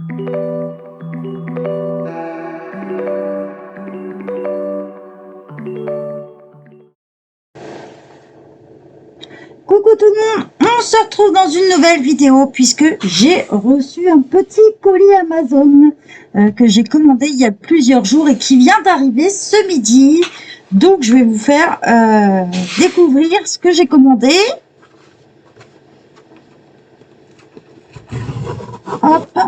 Coucou tout le monde, on se retrouve dans une nouvelle vidéo puisque j'ai reçu un petit colis Amazon que j'ai commandé il y a plusieurs jours et qui vient d'arriver ce midi. Donc je vais vous faire découvrir ce que j'ai commandé. Hop.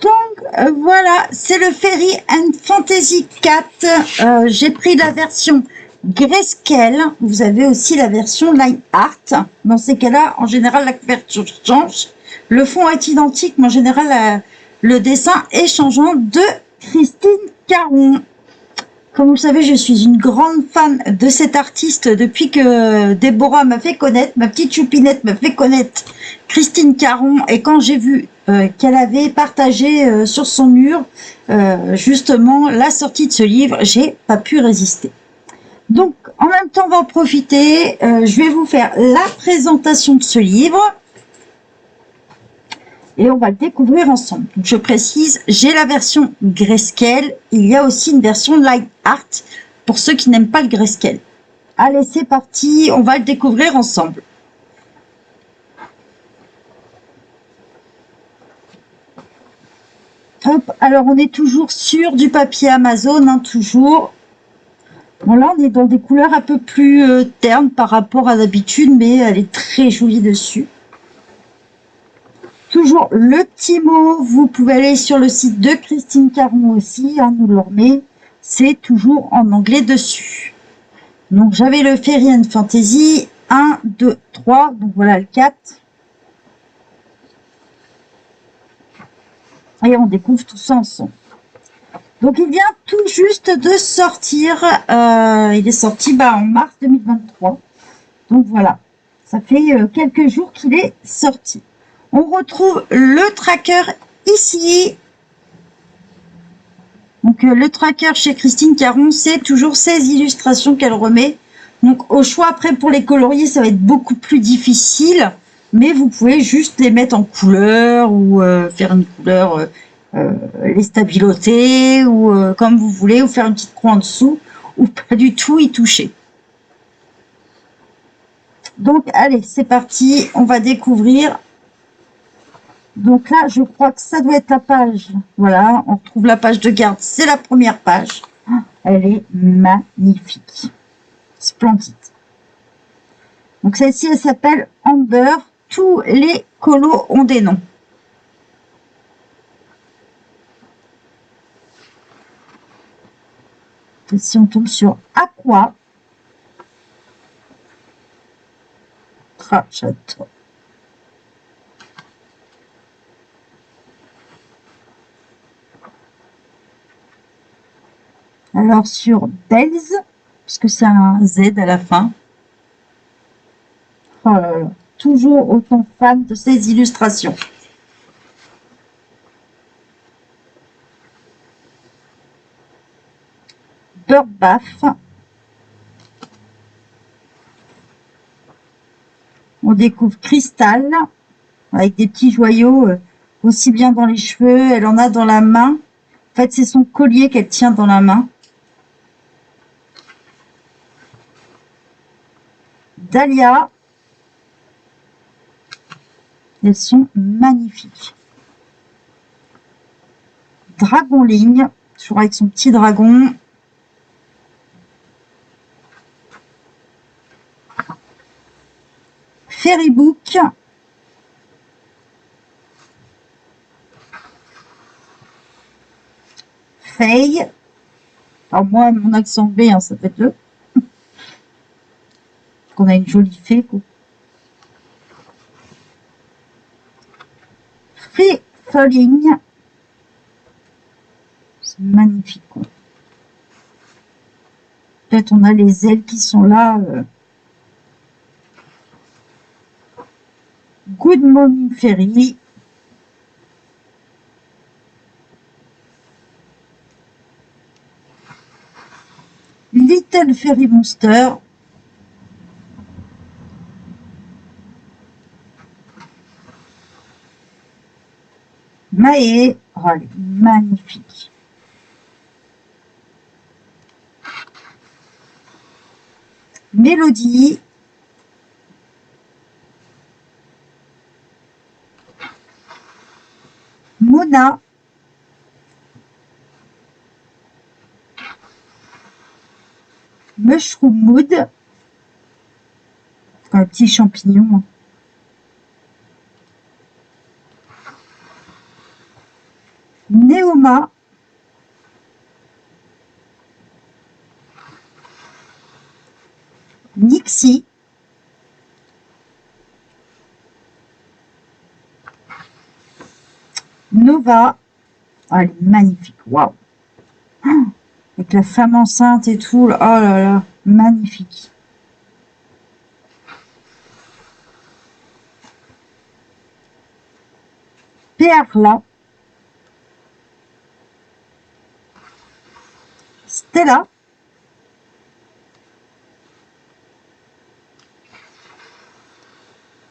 Donc voilà, c'est le Fairy and Fantasy 4. J'ai pris la version Grayscale. Vous avez aussi la version Line Art. Dans ces cas-là, en général, la couverture change. Le fond est identique, mais en général, le dessin est changeant de Christine Caron. Comme vous le savez, je suis une grande fan de cet artiste depuis que Déborah m'a fait connaître, ma petite choupinette m'a fait connaître Christine Caron. Et quand j'ai vu qu'elle avait partagé sur son mur justement la sortie de ce livre, j'ai pas pu résister. Donc en même temps, on va en profiter. Je vais vous faire la présentation de ce livre. Et on va le découvrir ensemble. Donc, je précise, j'ai la version Grayscale. Il y a aussi une version Line Art pour ceux qui n'aiment pas le Grayscale. Allez, c'est parti, on va le découvrir ensemble. Hop, alors on est toujours sur du papier Amazon, hein, toujours. Bon, là, on est dans des couleurs un peu plus ternes par rapport à d'habitude, mais elle est très jolie dessus. Toujours le petit mot, vous pouvez aller sur le site de Christine Caron aussi, hein, nous le remet. C'est toujours en anglais dessus. Donc j'avais le Fairy and Fantasy 1, 2, 3, donc voilà le 4. Et on découvre tout ça ensemble. Donc il vient tout juste de sortir, il est sorti en mars 2023. Donc voilà, ça fait quelques jours qu'il est sorti. On retrouve le tracker ici. Donc le tracker chez Christine Caron, c'est toujours ces illustrations qu'elle remet. Donc au choix après pour les colorier, ça va être beaucoup plus difficile, mais vous pouvez juste les mettre en couleur ou faire une couleur, les stabiloter ou comme vous voulez, ou faire une petite croix en dessous ou pas du tout y toucher. Donc allez, c'est parti, on va découvrir. Donc là, je crois que ça doit être la page. Voilà, on retrouve la page de garde, c'est la première page. Elle est magnifique, splendide. Donc celle-ci, elle s'appelle Amber. Tous les colos ont des noms. Ici, on tombe sur Aqua. J'adore. Alors sur Bells, parce que c'est un Z à la fin. Oh là là, toujours autant fan de ces illustrations. Birdbath. On découvre Cristal, avec des petits joyaux, aussi bien dans les cheveux, elle en a dans la main. En fait, c'est son collier qu'elle tient dans la main. Dahlia. Elles sont magnifiques. Dragonligne, toujours avec son petit dragon. Fairybook. Faye. Alors moi, mon accent anglais, hein, ça fait deux. Qu'on a une jolie fée, quoi. Free Falling. C'est magnifique, quoi. Peut-être on a les ailes qui sont là. Good Morning Fairy. Little Fairy Monster. Maë, oh, elle est magnifique. Mélodie. Mona. Mushroom Mood. Un petit champignon. Néoma. Nixie. Nova. Oh, elle est magnifique. Waouh. Avec la femme enceinte et tout. Oh là là. Magnifique. Perla. Stella.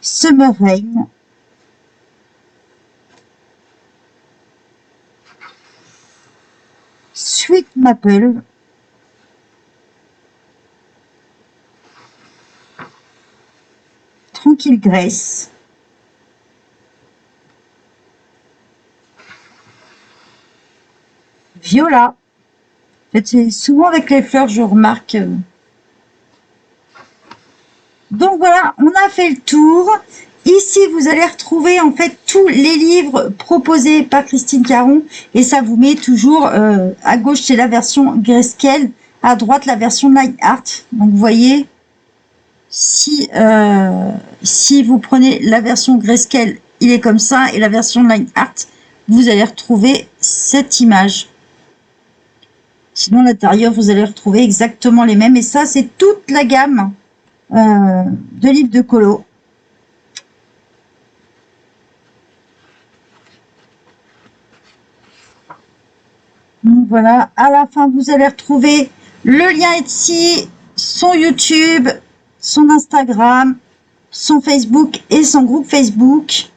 Summer Rain. Sweet Maple. Tranquille Grace. Viola. En fait, c'est souvent avec les fleurs, je remarque. Donc voilà, on a fait le tour. Ici, vous allez retrouver en fait tous les livres proposés par Christine Caron. Et ça vous met toujours à gauche, c'est la version Grayscale. À droite, la version Line Art. Donc vous voyez, si vous prenez la version Grayscale, il est comme ça. Et la version Line Art, vous allez retrouver cette image. Sinon, à l'intérieur, vous allez retrouver exactement les mêmes. Et ça, c'est toute la gamme de livres de colo. Donc voilà, à la fin, vous allez retrouver le lien Etsy, son YouTube, son Instagram, son Facebook et son groupe Facebook.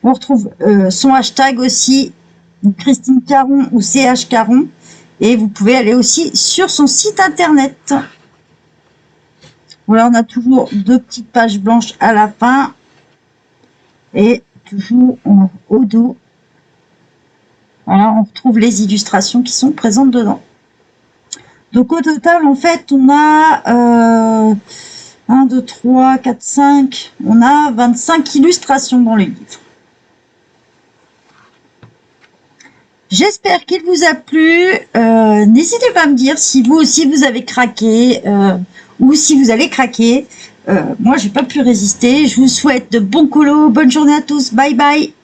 On retrouve son hashtag aussi, donc Christine Caron ou CH Caron. Et vous pouvez aller aussi sur son site internet. Voilà, on a toujours 2 petites pages blanches à la fin. Et toujours au dos. Voilà, on retrouve les illustrations qui sont présentes dedans. Donc au total, en fait, on a 1, 2, 3, 4, 5. On a 25 illustrations dans le livre. J'espère qu'il vous a plu. N'hésitez pas à me dire si vous aussi vous avez craqué ou si vous allez craquer. Moi, j'ai pas pu résister. Je vous souhaite de bons colos. Bonne journée à tous. Bye bye.